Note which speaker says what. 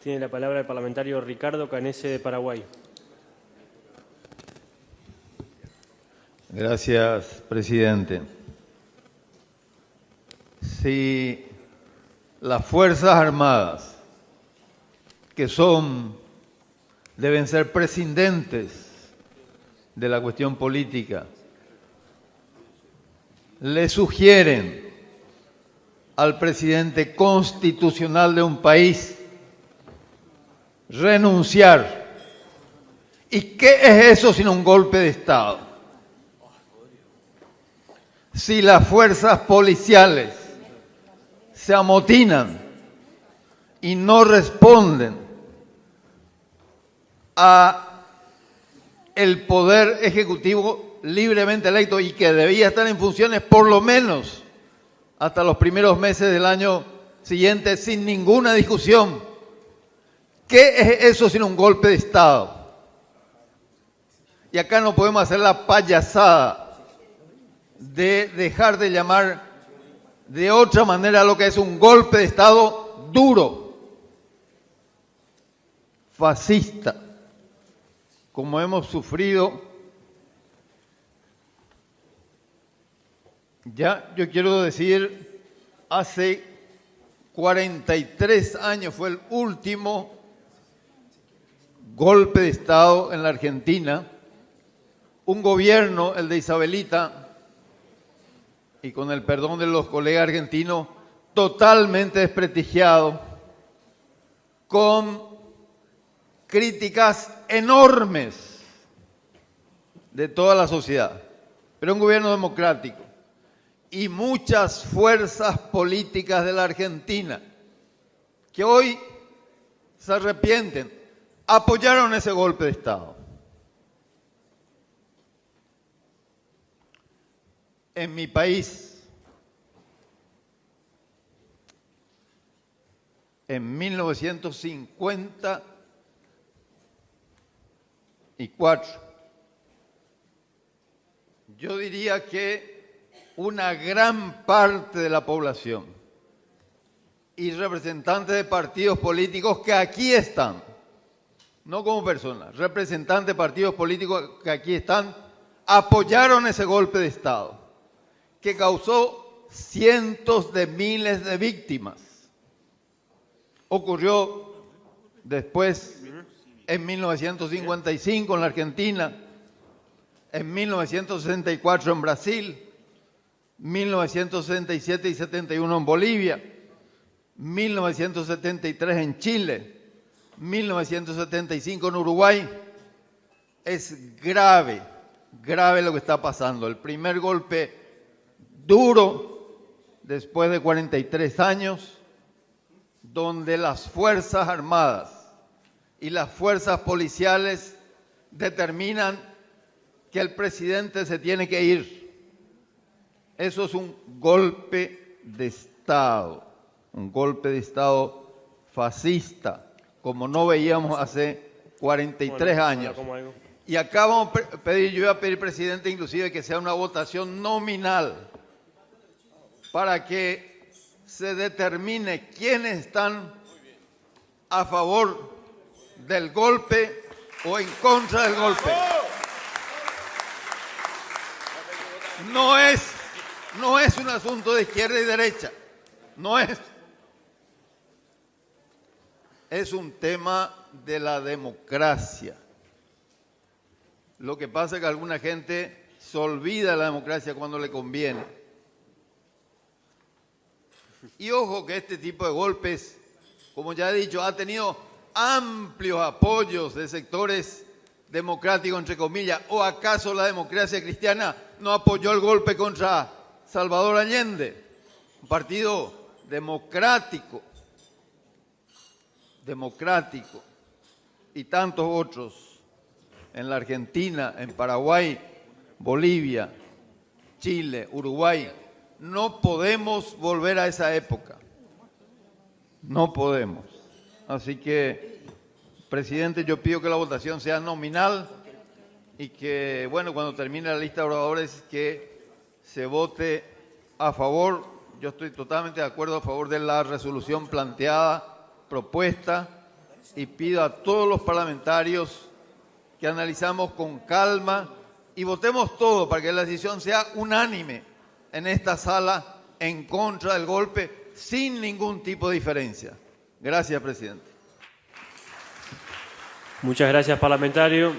Speaker 1: Tiene la palabra el parlamentario Ricardo Canese, de Paraguay.
Speaker 2: Gracias, presidente. Si las Fuerzas Armadas, que deben ser prescindentes de la cuestión política, le sugieren al presidente constitucional de un país renunciar, ¿y qué es eso sino un golpe de Estado? Si las fuerzas policiales se amotinan y no responden a el poder ejecutivo libremente electo y que debía estar en funciones por lo menos hasta los primeros meses del año siguiente sin ninguna discusión, ¿qué es eso sino un golpe de Estado? Y acá no podemos hacer la payasada de dejar de llamar de otra manera a lo que es un golpe de Estado duro, fascista, como hemos sufrido. Ya, yo quiero decir, hace 43 años fue el último golpe de Estado en la Argentina. Un gobierno, el de Isabelita, y con el perdón de los colegas argentinos, totalmente desprestigiado, con críticas enormes de toda la sociedad, pero un gobierno democrático. Y muchas fuerzas políticas de la Argentina que hoy se arrepienten, apoyaron ese golpe de Estado. En mi país, en 1954, yo diría que una gran parte de la población y representantes de partidos políticos que aquí están, no como personas, representantes de partidos políticos que aquí están, apoyaron ese golpe de Estado, que causó cientos de miles de víctimas. Ocurrió después en 1955 en la Argentina, en 1964 en Brasil, 1967 y 71 en Bolivia, 1973 en Chile, 1975 en Uruguay. Es grave, grave lo que está pasando. El primer golpe duro después de 43 años, donde las Fuerzas Armadas y las fuerzas policiales determinan que el presidente se tiene que ir. Eso es un golpe de Estado, un golpe de Estado fascista, como no veíamos hace 43 años. Y acá vamos a pedir, yo voy a pedir, presidente, inclusive que sea una votación nominal para que se determine quiénes están a favor del golpe o en contra del golpe. No es un asunto de izquierda y derecha, no es. Es un tema de la democracia. Lo que pasa es que alguna gente se olvida de la democracia cuando le conviene. Y ojo que este tipo de golpes, como ya he dicho, ha tenido amplios apoyos de sectores democráticos, entre comillas. ¿O acaso la democracia cristiana no apoyó el golpe contra Salvador Allende? Un partido democrático, y tantos otros en la Argentina, en Paraguay, Bolivia, Chile, Uruguay. No podemos volver a esa época. No podemos. Así que, presidente, yo pido que la votación sea nominal y que, bueno, cuando termine la lista de oradores, que se vote a favor. Yo estoy totalmente de acuerdo a favor de la resolución planteada, propuesta, y pido a todos los parlamentarios que analicemos con calma y votemos todo para que la decisión sea unánime en esta sala en contra del golpe sin ningún tipo de diferencia. Gracias, presidente.
Speaker 1: Muchas gracias, parlamentario.